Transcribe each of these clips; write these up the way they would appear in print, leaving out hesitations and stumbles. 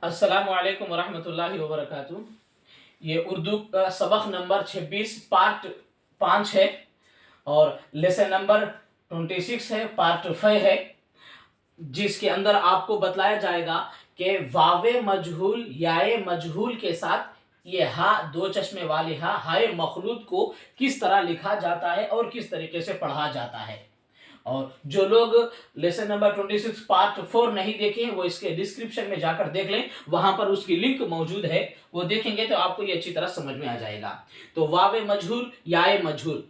अस्सलामु अलैकुम वरहमतुल्लाहि वबरकातुहू। ये उर्दू का सबक नंबर 26 पार्ट 5 है और लेसन नंबर 26 है, पार्ट 5 है, जिसके अंदर आपको बतलाया जाएगा कि वावे मजहूल याए मजहूल के साथ ये हा दो चश्मे वाले हाय मखलूत को किस तरह लिखा जाता है और किस तरीके से पढ़ा जाता है। और जो लोग लेसन नंबर 26 पार्ट 4 नहीं देखे हैं वो इसके डिस्क्रिप्शन में जाकर देख लें, वहां पर उसकी लिंक मौजूद है, वो देखेंगे तो आपको ये अच्छी तरह समझ में आ जाएगा। तो वावे मजहूल याए मजहूल,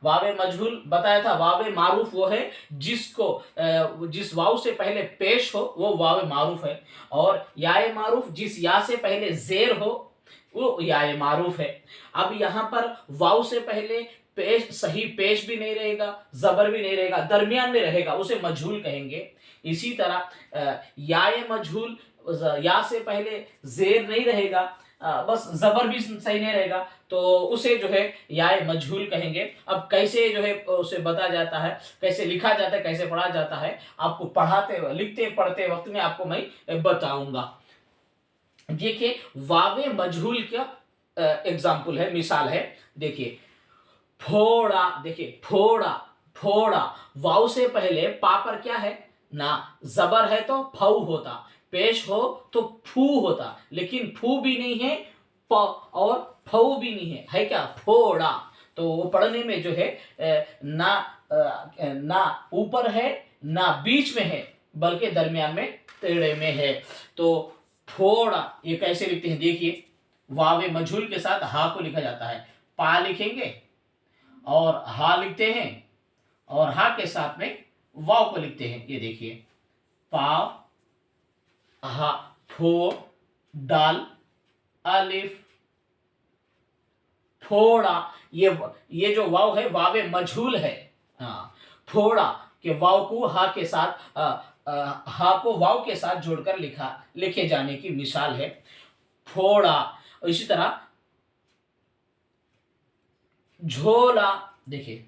वावे मजहूल बताया था। वावे मारूफ वो है जिसको जिस वाव से पहले पेश हो वो वावे मारूफ है, और याए मारूफ जिस या से पहले जेर हो वो याए मारूफ है। अब यहां पर वाव से पहले पेश, सही पेश भी नहीं रहेगा, जबर भी नहीं रहेगा, दरमियान में रहेगा, उसे मजहूल कहेंगे। इसी तरह याए मजहूल, या से पहले जेर नहीं रहेगा, बस जबर भी सही नहीं रहेगा, तो उसे जो है याए मजहूल कहेंगे। अब कैसे जो है उसे बताया जाता है, कैसे लिखा जाता है, कैसे पढ़ा जाता है, आपको पढ़ाते लिखते पढ़ते वक्त में आपको मैं बताऊंगा। देखिए वावे मजहूल का एग्जाम्पल है, मिसाल है। देखिए फोड़ा, देखिए फोड़ा, फोड़ा वाव से पहले पा पर क्या है ना, जबर है तो फऊ होता, पेश हो तो फू होता, लेकिन फू भी नहीं है प और फऊ भी नहीं है, है क्या, फोड़ा। तो वो पढ़ने में जो है ना ऊपर है ना बीच में है, बल्कि दरमियान में टेढ़े में है। तो फोड़ा ये कैसे लिखते हैं, देखिए वावे मजहूल के साथ हा को लिखा जाता है, पा लिखेंगे और हा लिखते हैं, और हा के साथ में वाव को लिखते हैं। ये देखिए पाव, हा, फो, डाल, अलिफ, फोड़ा। ये जो वाव है वावे मजहूल है। हाँ, फोड़ा के वाव को हा के साथ हा को वाव के साथ जोड़कर लिखे जाने की मिसाल है फोड़ा। इसी तरह झोला, देखिए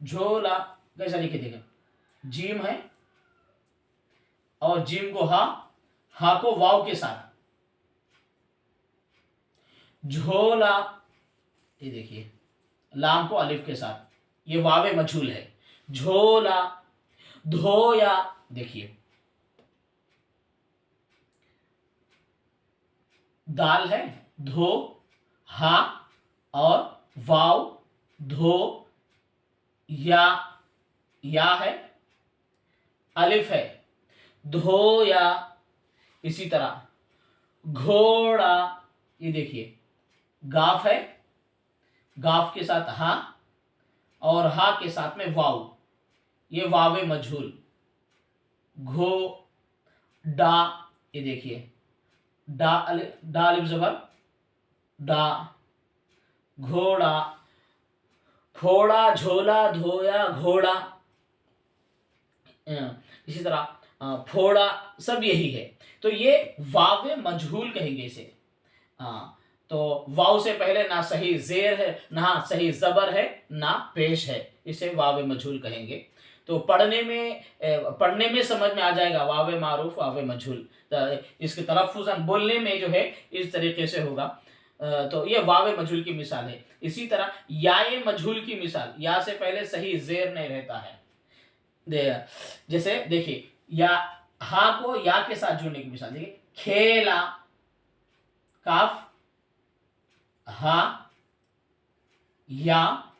झोला कैसा लिखे, देखा जीम है और जीम को हा को वाव के साथ, झोला। ये देखिए लाम को अलिफ के साथ, ये वावे मजहूल है, झोला। धोया, देखिए दाल है, धो, हा और वाव, धो, या है, अलिफ है, धोया। इसी तरह घोड़ा, ये देखिए गाफ है, गाफ के साथ हा और हा के साथ में वाव, ये वावे मजहूल, घो डा। ये देखिए डा अलिफ जबर, डा, घोड़ा। फोड़ा, झोला, धोया, घोड़ा। इसी तरह फोड़ा, सब यही है। तो ये वावे मजहूल कहेंगे इसे। तो वाव से पहले ना सही जेर है, ना सही जबर है, ना पेश है, इसे वावे मजहूल कहेंगे। तो पढ़ने में समझ में आ जाएगा वावे मारूफ वावे मजहूल। इसके तलफ्फुज़ बोलने में जो है इस तरीके से होगा। तो ये वावे मजहूल की मिसाल है। इसी तरह याए मजहूल की मिसाल, या से पहले सही जेर नहीं रहता है। जैसे देखिए या हा को या के साथ जोड़ने की मिसाल, देखिए खेला, काफ, हा, या,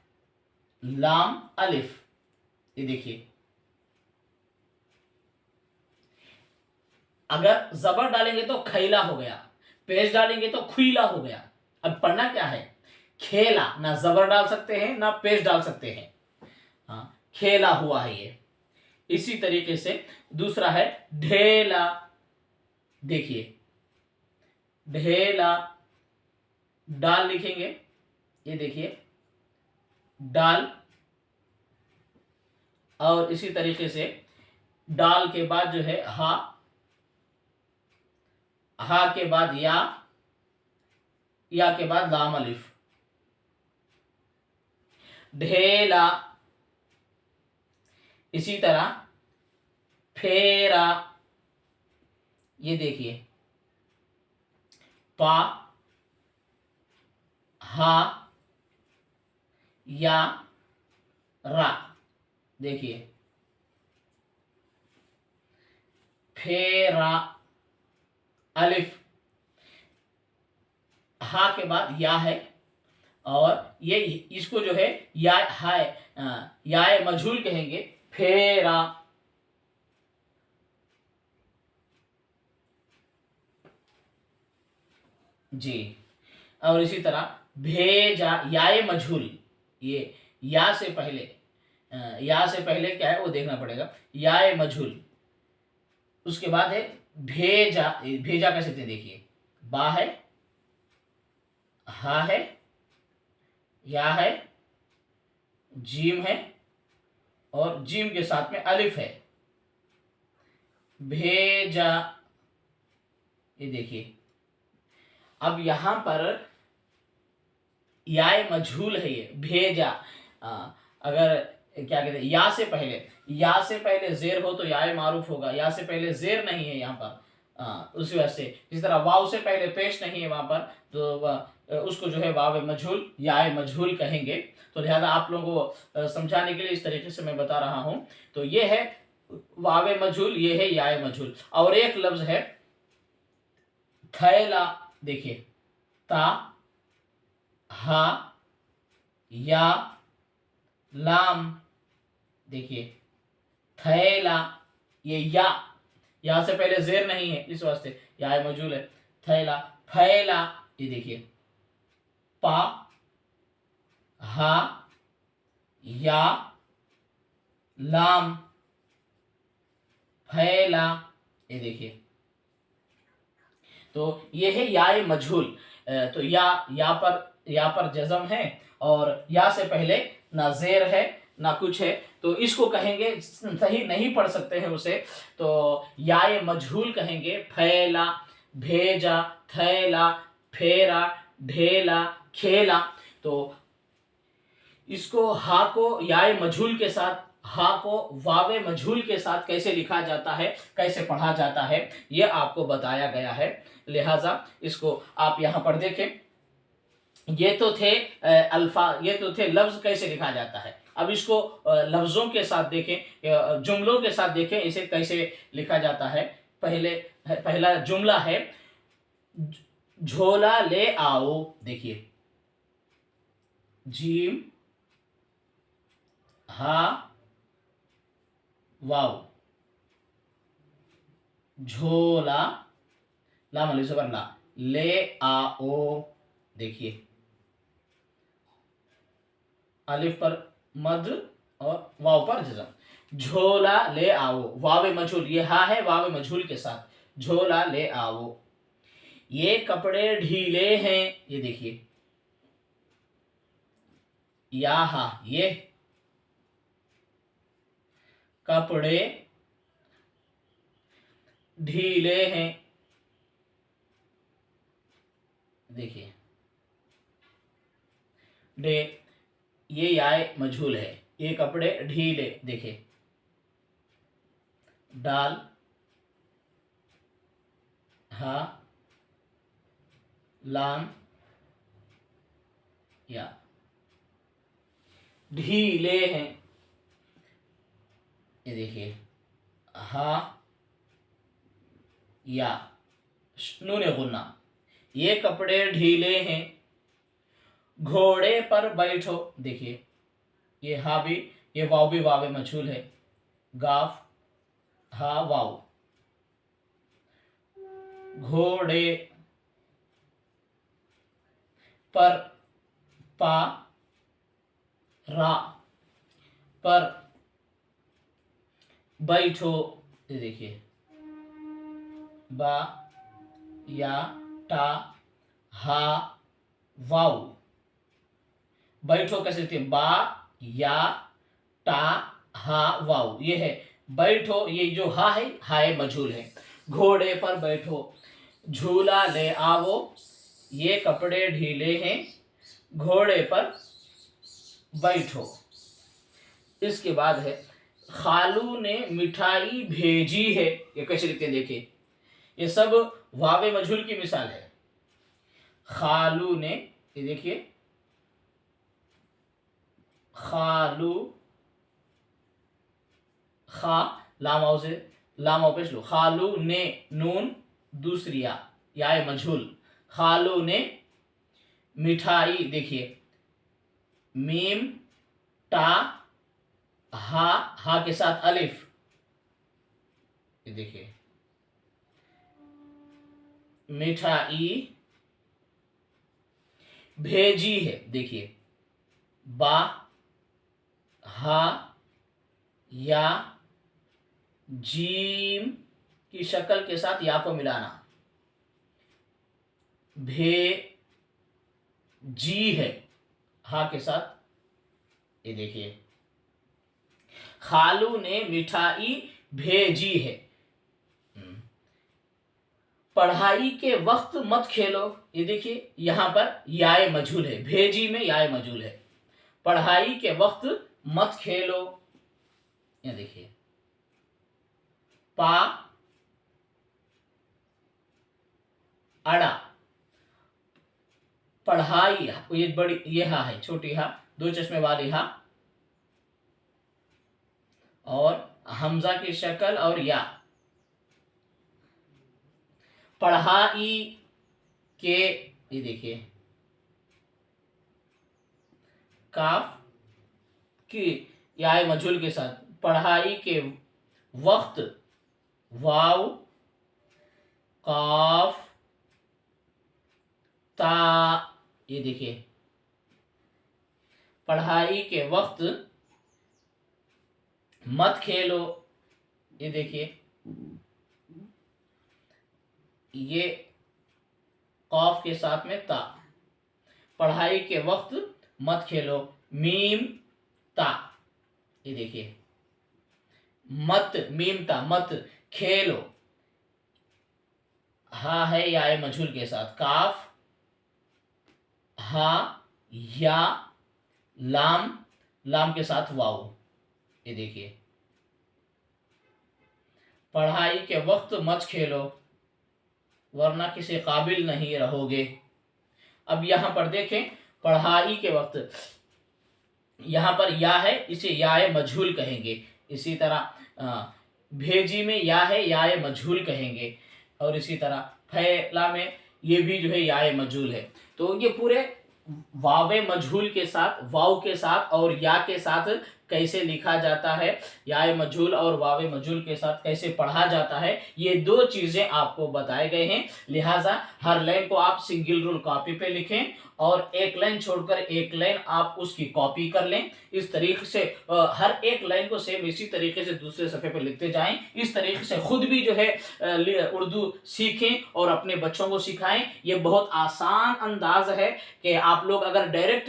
लाम, अलिफ। ये देखिए अगर जबर डालेंगे तो खैला हो गया, पेश डालेंगे तो खुईला हो गया। अब पढ़ना क्या है, खेला, ना जबर डाल सकते हैं ना पेश डाल सकते हैं। हाँ, खेला हुआ है ये। इसी तरीके से दूसरा है ढेला, देखिए ढेला, डाल लिखेंगे, ये देखिए डाल, और इसी तरीके से डाल के बाद जो है हा के बाद या के बाद लाम अलिफ, ढेला। इसी तरह फेरा, ये देखिए, पा, हा, या, रा। देखिए, फेरा, अलिफ, हा के बाद या है, और ये इसको जो है या हाय याय मजहूल कहेंगे, फेरा। जी, और इसी तरह भेजा, याय मजहूल, ये या से पहले या से पहले क्या है वो देखना पड़ेगा, याय मजहूल। उसके बाद है भेजा, भेजा कैसे थे देखिए, बा है, हा है, या है, जीम है, और जीम के साथ में अलिफ है, भेजा। ये देखिए, अब यहां पर याय मजहूल है, ये भेजा। अगर क्या कहते हैं, या से पहले जेर हो तो याय मारूफ होगा, या से पहले जेर नहीं है यहाँ पर, उस वजह से। जिस तरह वाव से पहले पेश नहीं है वहां पर, तो उसको जो है वाव मजहूल, याय मजहूल कहेंगे। तो लिहाजा आप लोगों को समझाने के लिए इस तरीके से मैं बता रहा हूं। तो ये है वाव मजहूल, ये है याय मजहूल। और एक लफ्ज है थैला, देखिए, ता, हा, या, लाम। देखिए, थैला, ये या से पहले जेर नहीं है, इस वास्ते या मौजूद है, थैला, फैला। ये देखिए, पा, हा, या, लाम, फैला। ये देखिए, तो ये है याय मजहूल। तो या पर जज़म है, और या से पहले ना जेर है ना कुछ है, तो इसको कहेंगे, सही नहीं पढ़ सकते हैं उसे, तो याय मजहूल कहेंगे। फैला, भेजा, थैला, फेरा, ढेला, खेला। तो इसको हा को याय मजहूल के साथ, हा को वावे मजहूल के साथ कैसे लिखा जाता है, कैसे पढ़ा जाता है, यह आपको बताया गया है। लिहाजा इसको आप यहां पर देखें। ये तो थे ये तो थे लफ्ज कैसे लिखा जाता है। अब इसको लफ्जों के साथ देखें, जुमलों के साथ देखें, इसे कैसे लिखा जाता है। पहला जुमला है, झोला ले आओ। देखिए, जीम, हा, वाव, झोला, लाम अली ज़बर ला, ले आओ। देखिए, अलिफ पर मद और वाव पर जज़म, झोला ले आओ, वावे मजहूल, ये हा है वावे मजहूल के साथ, झोला ले आओ। ये कपड़े ढीले हैं। ये देखिए, या हा, ये कपड़े ढीले हैं। देखिए, डे, ये याय मजहूल है, ये कपड़े ढीले। देखिए, डाल, हा, लाम, या, ढीले हैं। ये देखिए, हा, या, नून गुन्ना, ये कपड़े ढीले हैं। घोड़े पर बैठो। देखिए, ये हा भी, ये वाव भी वाव मजहूल है, गाफ, हा, वाव, घोड़े पर, पा, रा, पर बैठो। ये देखिए, बा, या, टा, हा, वाव। बैठो कैसे थे, बा, या, टा, हा, वाव, ये है बैठो। ये जो हा है, हाय मजहूल है। घोड़े पर बैठो, झूला ले आओ, ये कपड़े ढीले हैं, घोड़े पर बैठो। इसके बाद है, खालू ने मिठाई भेजी है। ये कैसे लिखते हैं देखिए, ये सब वावे मजहूल की मिसाल है। खालू ने, ये देखिए खालू, खा लाम आओ पेश लो, खालू ने नून दूसरी या मजहूल, खालू ने मिठाई, देखिए मीम टा हा के साथ अलिफ, ये देखिए मिठाई भेजी है, देखिए बा हा या जीम की शक्ल के साथ या को मिलाना, भे जी है हा के साथ, ये देखिए खालू ने मिठाई भेजी है। पढ़ाई के वक्त मत खेलो, ये देखिए यहां पर याए मजहूल है, भेजी में याए मजहूल है, पढ़ाई के वक्त मत खेलो, ये देखिए पा अड़ा, पढ़ाई, ये बड़ी ये हा है, छोटी हा, दो चश्मे वाली हा, और हमजा की शक्ल और या, पढ़ाई के, ये देखिए काफ की या मजहूल के साथ, पढ़ाई के वक्त वाव काफ ता, ये देखिए पढ़ाई के वक्त मत खेलो, ये देखिए ये कौफ के साथ में ता, पढ़ाई के वक्त मत खेलो, मीम ता, ये देखिए मत, मीम ता मत, खेलो हा है या मजहूल के साथ, काफ हा या लाम के साथ वाव, ये देखिए पढ़ाई के वक्त मत खेलो वरना किसी काबिल नहीं रहोगे। अब यहां पर देखें, पढ़ाई के वक्त, यहां पर या है, इसे याए मजहूल कहेंगे, इसी तरह भेजी में या है, याए मजहूल कहेंगे, और इसी तरह फैला में ये भी जो है याए मजहूल है। तो ये पूरे वावे मजहूल के साथ, वाव के साथ और या के साथ कैसे लिखा जाता है, याए मजहूल और वावे मजहूल के साथ कैसे पढ़ा जाता है, ये दो चीजें आपको बताए गए हैं। लिहाजा हर लाइन को आप सिंगल रूल कॉपी पे लिखें और एक लाइन छोड़कर एक लाइन आप उसकी कॉपी कर लें। इस तरीके से हर एक लाइन को सेम इसी तरीके से दूसरे सफ़े पर लिखते जाएं। इस तरीके से खुद भी जो है उर्दू सीखें और अपने बच्चों को सिखाएं। ये बहुत आसान अंदाज है कि आप लोग अगर डायरेक्ट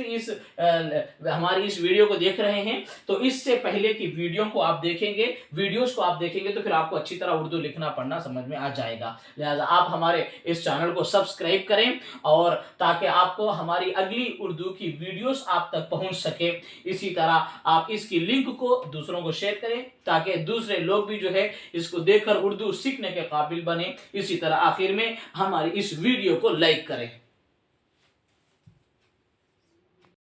हमारी इस वीडियो को देख रहे हैं तो इससे पहले की वीडियो को आप देखेंगे, वीडियोस को आप देखेंगे तो फिर आपको अच्छी तरह उर्दू लिखना पढ़ना समझ में आ जाएगा। लिहाजा आप हमारे इस चैनल को सब्सक्राइब करें और ताकि आपको हमारी अगली उर्दू की वीडियोस आप तक पहुंच सके। इसी तरह आप इसकी लिंक को दूसरों को शेयर करें ताकि दूसरे लोग भी जो है इसको देखकर उर्दू सीखने के काबिल बने। इसी तरह आखिर में हमारी इस वीडियो को लाइक करें।